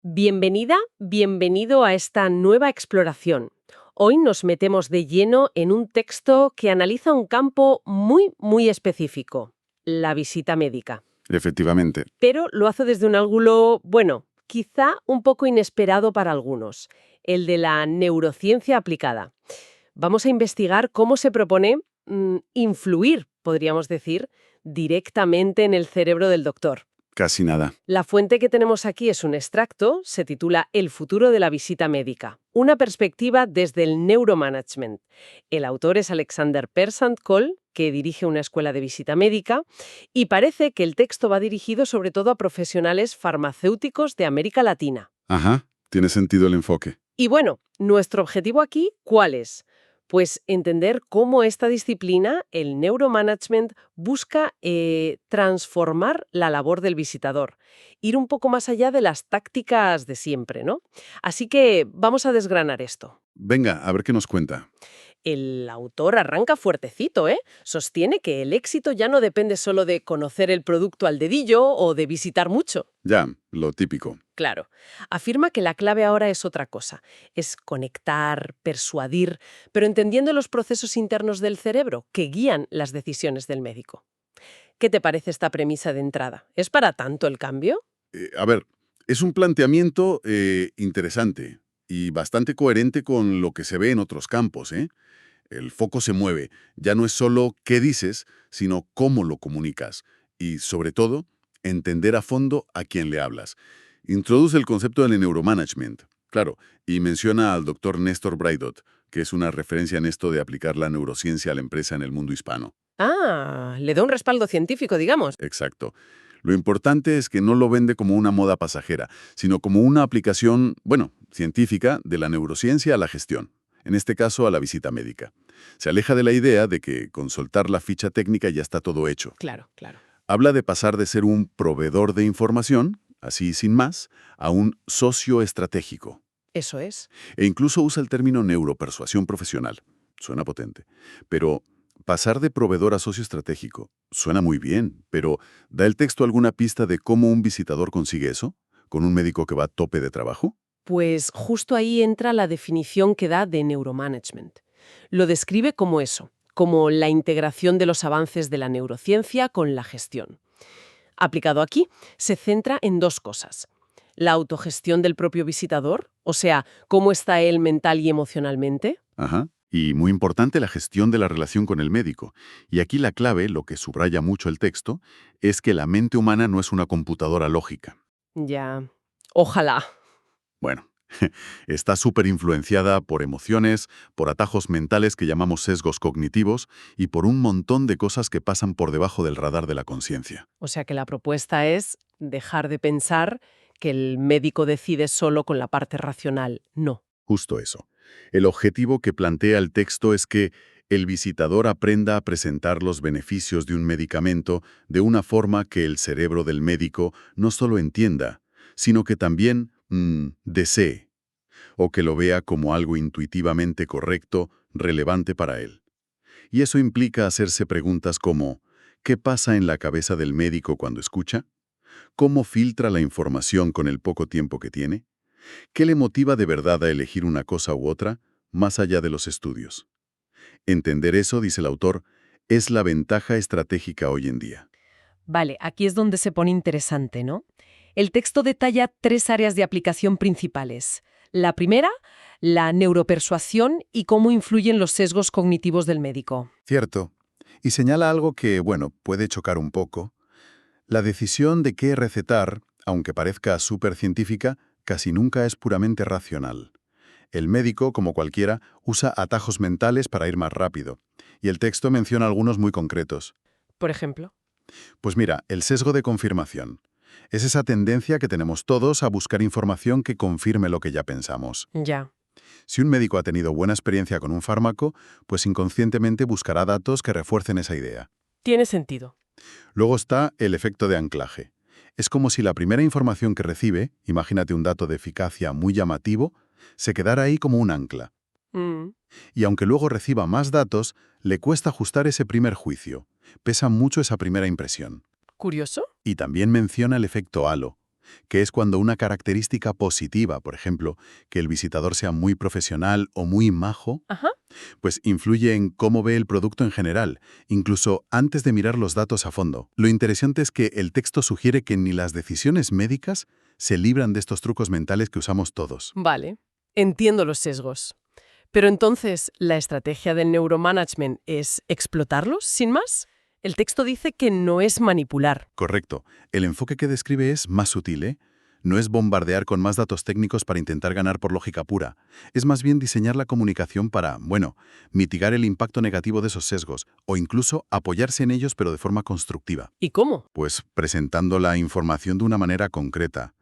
Bienvenida, bienvenido a esta nueva exploración. Hoy nos metemos de lleno en un texto que analiza un campo muy específico, la visita médica. Efectivamente. Pero lo hace desde un ángulo, bueno, quizá un poco inesperado para algunos, el de la neurociencia aplicada. Vamos a investigar cómo se propone influir, podríamos decir, directamente en el cerebro del doctor. Casi nada. La fuente que tenemos aquí es un extracto, se titula El futuro de la visita médica, una perspectiva desde el neuromanagement. El autor es Alexander Persand-Kohl, que dirige una escuela de visita médica, y parece que el texto va dirigido sobre todo a profesionales farmacéuticos de América Latina. Ajá, tiene sentido el enfoque. Y bueno, nuestro objetivo aquí, ¿cuál es? Pues entender cómo esta disciplina, el neuromanagement, busca transformar la labor del visitador, ir un poco más allá de las tácticas de siempre, ¿no? Así que vamos a desgranar esto. Venga, a ver qué nos cuenta. El autor arranca fuertecito, ¿eh? Sostiene que el éxito ya no depende solo de conocer el producto al dedillo o de visitar mucho. Ya, lo típico. Claro. Afirma que la clave ahora es otra cosa. Es conectar, persuadir, pero entendiendo los procesos internos del cerebro que guían las decisiones del médico. ¿Qué te parece esta premisa de entrada? ¿Es para tanto el cambio? A ver, es un planteamiento interesante y bastante coherente con lo que se ve en otros campos, ¿eh? El foco se mueve. Ya no es solo qué dices, sino cómo lo comunicas. Y, sobre todo, entender a fondo a quién le hablas. Introduce el concepto del neuromanagement, claro, y menciona al doctor Néstor Braidot, que es una referencia en esto de aplicar la neurociencia a la empresa en el mundo hispano. Ah, le da un respaldo científico, digamos. Exacto. Lo importante es que no lo vende como una moda pasajera, sino como una aplicación, bueno, científica de la neurociencia a la gestión, en este caso a la visita médica. Se aleja de la idea de que con soltar la ficha técnica ya está todo hecho. Claro, claro. Habla de pasar de ser un proveedor de información, así sin más, a un socio estratégico. Eso es. E incluso usa el término neuropersuasión profesional. Suena potente. Pero pasar de proveedor a socio estratégico suena muy bien, pero ¿da el texto alguna pista de cómo un visitador consigue eso? ¿Con un médico que va a tope de trabajo? Pues justo ahí entra la definición que da de neuromanagement. Lo describe como eso, como la integración de los avances de la neurociencia con la gestión. Aplicado aquí, se centra en dos cosas. La autogestión del propio visitador, o sea, cómo está él mental y emocionalmente. Ajá. Y muy importante la gestión de la relación con el médico. Y aquí la clave, lo que subraya mucho el texto, es que la mente humana no es una computadora lógica. Ya. Ojalá. Bueno, está súper influenciada por emociones, por atajos mentales que llamamos sesgos cognitivos y por un montón de cosas que pasan por debajo del radar de la conciencia. O sea que la propuesta es dejar de pensar que el médico decide solo con la parte racional. No. Justo eso. El objetivo que plantea el texto es que el visitador aprenda a presentar los beneficios de un medicamento de una forma que el cerebro del médico no solo entienda, sino que también desee, o que lo vea como algo intuitivamente correcto, relevante para él. Y eso implica hacerse preguntas como ¿qué pasa en la cabeza del médico cuando escucha? ¿Cómo filtra la información con el poco tiempo que tiene? ¿Qué le motiva de verdad a elegir una cosa u otra, más allá de los estudios? Entender eso, dice el autor, es la ventaja estratégica hoy en día. Vale, aquí es donde se pone interesante, ¿no? El texto detalla tres áreas de aplicación principales. La primera, la neuropersuasión y cómo influyen los sesgos cognitivos del médico. Cierto. Y señala algo que, bueno, puede chocar un poco. La decisión de qué recetar, aunque parezca súper científica, casi nunca es puramente racional. El médico, como cualquiera, usa atajos mentales para ir más rápido. Y el texto menciona algunos muy concretos. Por ejemplo. Pues mira, el sesgo de confirmación. Es esa tendencia que tenemos todos a buscar información que confirme lo que ya pensamos. Ya. Si un médico ha tenido buena experiencia con un fármaco, pues inconscientemente buscará datos que refuercen esa idea. Tiene sentido. Luego está el efecto de anclaje. Es como si la primera información que recibe, imagínate un dato de eficacia muy llamativo, se quedara ahí como un ancla. Mm. Y aunque luego reciba más datos, le cuesta ajustar ese primer juicio. Pesa mucho esa primera impresión. ¿Curioso? Y también menciona el efecto halo. que es cuando una característica positiva, por ejemplo, que el visitador sea muy profesional o muy majo, Ajá. pues influye en cómo ve el producto en general, incluso antes de mirar los datos a fondo. Lo interesante es que el texto sugiere que ni las decisiones médicas se libran de estos trucos mentales que usamos todos. Vale, entiendo los sesgos. Pero entonces, ¿la estrategia del neuromanagement es explotarlos, sin más? El texto dice que no es manipular. Correcto. El enfoque que describe es más sutil, ¿eh? No es bombardear con más datos técnicos para intentar ganar por lógica pura. Es más bien diseñar la comunicación para, bueno, mitigar el impacto negativo de esos sesgos o incluso apoyarse en ellos pero de forma constructiva. ¿Y cómo? Pues presentando la información de una manera concreta,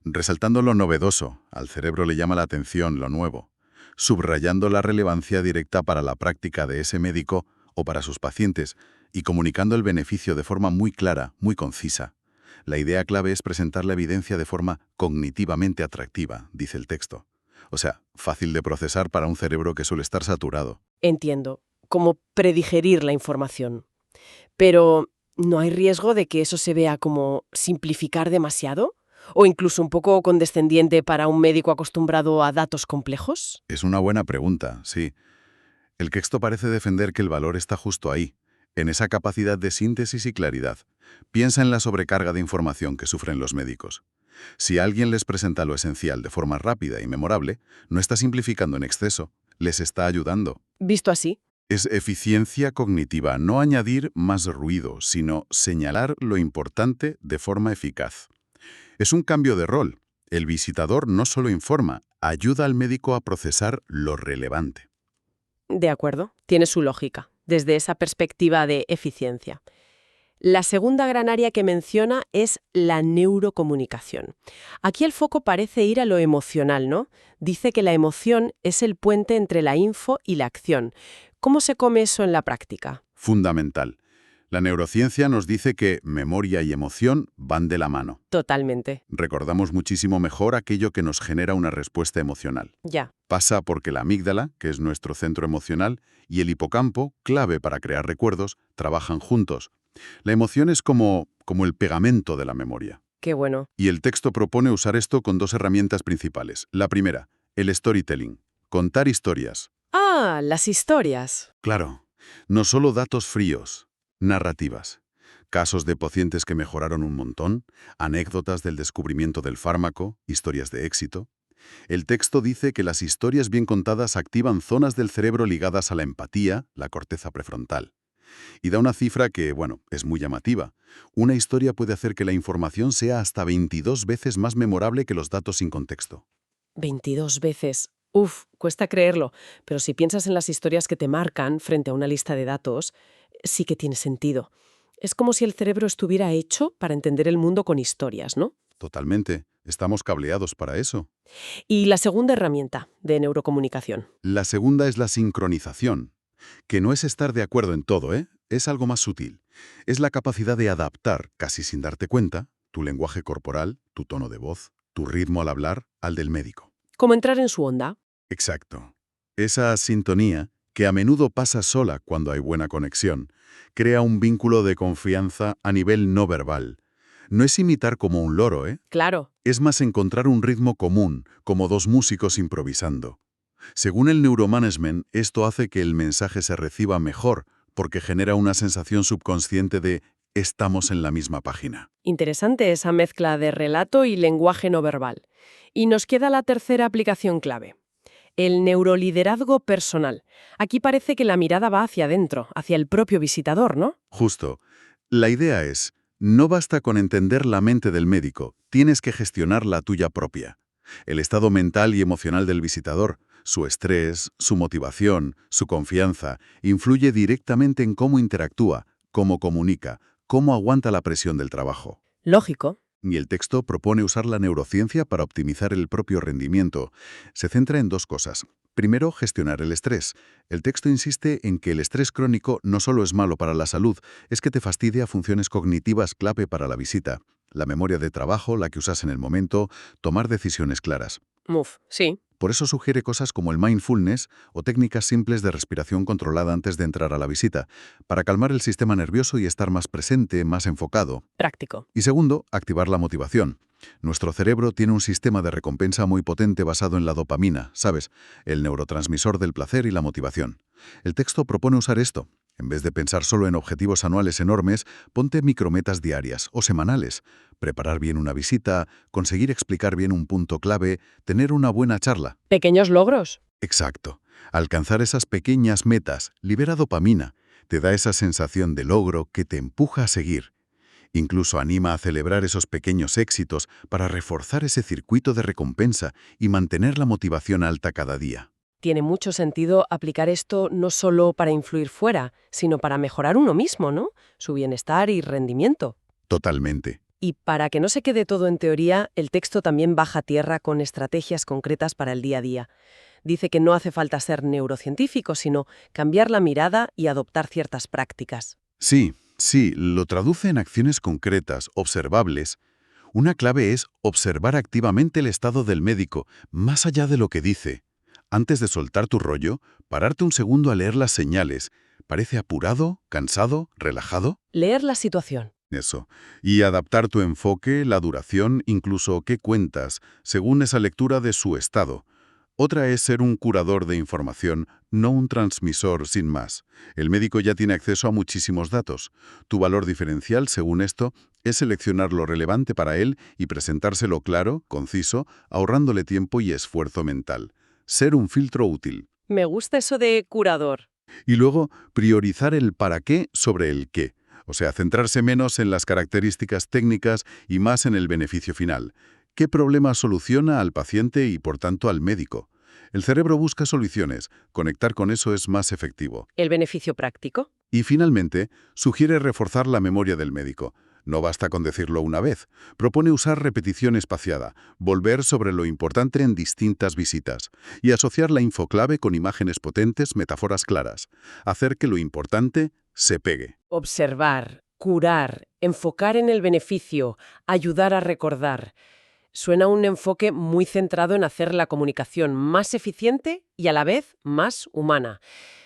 resaltando lo novedoso, al cerebro le llama la atención lo nuevo, subrayando la relevancia directa para la práctica de ese médico o para sus pacientes y comunicando el beneficio de forma muy clara, muy concisa. La idea clave es presentar la evidencia de forma cognitivamente atractiva, dice el texto. O sea, fácil de procesar para un cerebro que suele estar saturado. Entiendo, como predigerir la información. Pero, ¿no hay riesgo de que eso se vea como simplificar demasiado? ¿O incluso un poco condescendiente para un médico acostumbrado a datos complejos? Es una buena pregunta, sí. El texto parece defender que el valor está justo ahí, en esa capacidad de síntesis y claridad. Piensa en la sobrecarga de información que sufren los médicos. Si alguien les presenta lo esencial de forma rápida y memorable, no está simplificando en exceso, les está ayudando. Visto así, Es eficiencia cognitiva, no añadir más ruido, sino señalar lo importante de forma eficaz. Es un cambio de rol. El visitador no solo informa, ayuda al médico a procesar lo relevante. de acuerdo, tiene su lógica, desde esa perspectiva de eficiencia. La segunda gran área que menciona es la neurocomunicación. Aquí el foco parece ir a lo emocional, ¿no? Dice que la emoción es el puente entre la info y la acción. ¿Cómo se come eso en la práctica? Fundamental. La neurociencia nos dice que memoria y emoción van de la mano. Totalmente. Recordamos muchísimo mejor aquello que nos genera una respuesta emocional. Ya. Pasa porque la amígdala, que es nuestro centro emocional, y el hipocampo, clave para crear recuerdos, trabajan juntos. La emoción es como el pegamento de la memoria. Qué bueno. Y el texto propone usar esto con dos herramientas principales. La primera, el storytelling, contar historias. Ah, las historias. Claro, no solo datos fríos, narrativas. Casos de pacientes que mejoraron un montón, anécdotas del descubrimiento del fármaco, historias de éxito. El texto dice que las historias bien contadas activan zonas del cerebro ligadas a la empatía, la corteza prefrontal. Y da una cifra que, bueno, es muy llamativa. Una historia puede hacer que la información sea hasta 22 veces más memorable que los datos sin contexto. 22 veces. Uf, cuesta creerlo, pero si piensas en las historias que te marcan frente a una lista de datos, sí que tiene sentido. Es como si el cerebro estuviera hecho para entender el mundo con historias, ¿no? Totalmente. Estamos cableados para eso. Y la segunda herramienta de neurocomunicación. La segunda es la sincronización, que no es estar de acuerdo en todo, ¿eh? Es algo más sutil. Es la capacidad de adaptar, casi sin darte cuenta, tu lenguaje corporal, tu tono de voz, tu ritmo al hablar, al del médico. Como entrar en su onda. Exacto. Esa sintonía, que a menudo pasa sola cuando hay buena conexión, crea un vínculo de confianza a nivel no verbal. No es imitar como un loro, ¿eh? Claro. Es más encontrar un ritmo común, como dos músicos improvisando. Según el neuromanagement, esto hace que el mensaje se reciba mejor, porque genera una sensación subconsciente de estamos en la misma página. Interesante esa mezcla de relato y lenguaje no verbal. Y nos queda la tercera aplicación clave. El neuroliderazgo personal. Aquí parece que la mirada va hacia adentro, hacia el propio visitador, ¿no? Justo. La idea es, no basta con entender la mente del médico, tienes que gestionar la tuya propia. El estado mental y emocional del visitador, su estrés, su motivación, su confianza, influye directamente en cómo interactúa, cómo comunica, cómo aguanta la presión del trabajo. Lógico. Y el texto propone usar la neurociencia para optimizar el propio rendimiento. Se centra en dos cosas. Primero, gestionar el estrés. El texto insiste en que el estrés crónico no solo es malo para la salud, es que te fastidia funciones cognitivas clave para la visita. La memoria de trabajo, la que usas en el momento, tomar decisiones claras. Sí. Por eso sugiere cosas como el mindfulness o técnicas simples de respiración controlada antes de entrar a la visita, para calmar el sistema nervioso y estar más presente, más enfocado. Práctico. Y segundo, activar la motivación. Nuestro cerebro tiene un sistema de recompensa muy potente basado en la dopamina, ¿sabes? El neurotransmisor del placer y la motivación. El texto propone usar esto. En vez de pensar solo en objetivos anuales enormes, ponte micrometas diarias o semanales. Preparar bien una visita, conseguir explicar bien un punto clave, tener una buena charla. Pequeños logros. Exacto. Alcanzar esas pequeñas metas libera dopamina, te da esa sensación de logro que te empuja a seguir. Incluso anima a celebrar esos pequeños éxitos para reforzar ese circuito de recompensa y mantener la motivación alta cada día. Tiene mucho sentido aplicar esto no solo para influir fuera, sino para mejorar uno mismo, ¿no? Su bienestar y rendimiento. Totalmente. Y para que no se quede todo en teoría, el texto también baja a tierra con estrategias concretas para el día a día. Dice que no hace falta ser neurocientífico, sino cambiar la mirada y adoptar ciertas prácticas. Sí, lo traduce en acciones concretas, observables. Una clave es observar activamente el estado del médico, más allá de lo que dice. Antes de soltar tu rollo, pararte un segundo a leer las señales. ¿Parece apurado, cansado, relajado? Leer la situación. Eso. Y adaptar tu enfoque, la duración, incluso qué cuentas, según esa lectura de su estado. Otra es ser un curador de información, no un transmisor sin más. El médico ya tiene acceso a muchísimos datos. Tu valor diferencial, según esto, es seleccionar lo relevante para él y presentárselo claro, conciso, ahorrándole tiempo y esfuerzo mental. Ser un filtro útil. Me gusta eso de curador. Y luego, priorizar el para qué sobre el qué. O sea, centrarse menos en las características técnicas y más en el beneficio final. ¿Qué problema soluciona al paciente y, por tanto, al médico? El cerebro busca soluciones. Conectar con eso es más efectivo. ¿El beneficio práctico? Y, finalmente, sugiere reforzar la memoria del médico. No basta con decirlo una vez. Propone usar repetición espaciada, volver sobre lo importante en distintas visitas y asociar la infoclave con imágenes potentes, metáforas claras. Hacer que lo importante se pegue. Observar, curar, enfocar en el beneficio, ayudar a recordar. Suena un enfoque muy centrado en hacer la comunicación más eficiente y a la vez más humana.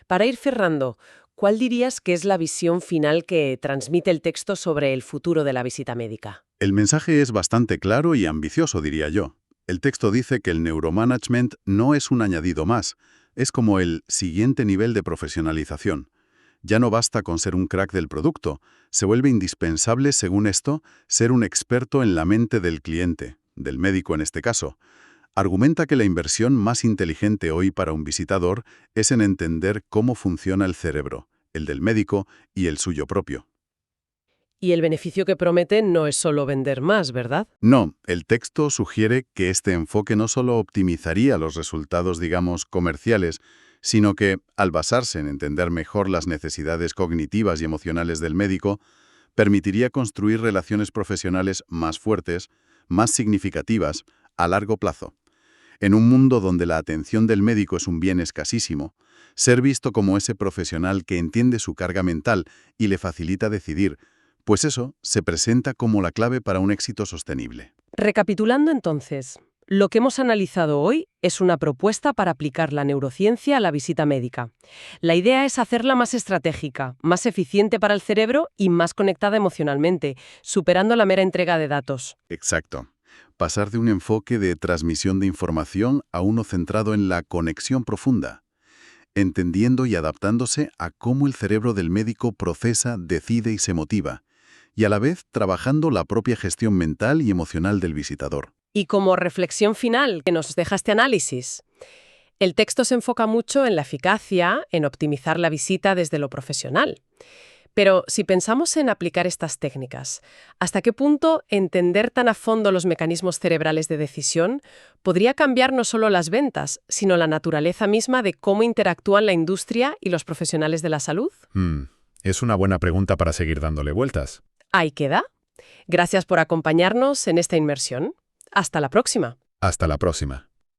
Para ir cerrando, ¿cuál dirías que es la visión final que transmite el texto sobre el futuro de la visita médica? El mensaje es bastante claro y ambicioso, diría yo. El texto dice que el neuromanagement no es un añadido más, es como el siguiente nivel de profesionalización. Ya no basta con ser un crack del producto, se vuelve indispensable, según esto, ser un experto en la mente del cliente, del médico en este caso. Argumenta que la inversión más inteligente hoy para un visitador es en entender cómo funciona el cerebro, el del médico y el suyo propio. Y el beneficio que promete no es solo vender más, ¿verdad? No, el texto sugiere que este enfoque no solo optimizaría los resultados, digamos, comerciales, sino que, al basarse en entender mejor las necesidades cognitivas y emocionales del médico, permitiría construir relaciones profesionales más fuertes, más significativas, a largo plazo. En un mundo donde la atención del médico es un bien escasísimo, ser visto como ese profesional que entiende su carga mental y le facilita decidir, pues eso se presenta como la clave para un éxito sostenible. Recapitulando entonces, lo que hemos analizado hoy es una propuesta para aplicar la neurociencia a la visita médica. La idea es hacerla más estratégica, más eficiente para el cerebro y más conectada emocionalmente, superando la mera entrega de datos. Exacto. Pasar de un enfoque de transmisión de información a uno centrado en la conexión profunda, entendiendo y adaptándose a cómo el cerebro del médico procesa, decide y se motiva, y a la vez trabajando la propia gestión mental y emocional del visitador. Y como reflexión final que nos deja este análisis, el texto se enfoca mucho en la eficacia, en optimizar la visita desde lo profesional. Pero si pensamos en aplicar estas técnicas, ¿hasta qué punto entender tan a fondo los mecanismos cerebrales de decisión podría cambiar no solo las ventas, sino la naturaleza misma de cómo interactúan la industria y los profesionales de la salud? Es una buena pregunta para seguir dándole vueltas. Ahí queda. Gracias por acompañarnos en esta inmersión. Hasta la próxima. Hasta la próxima.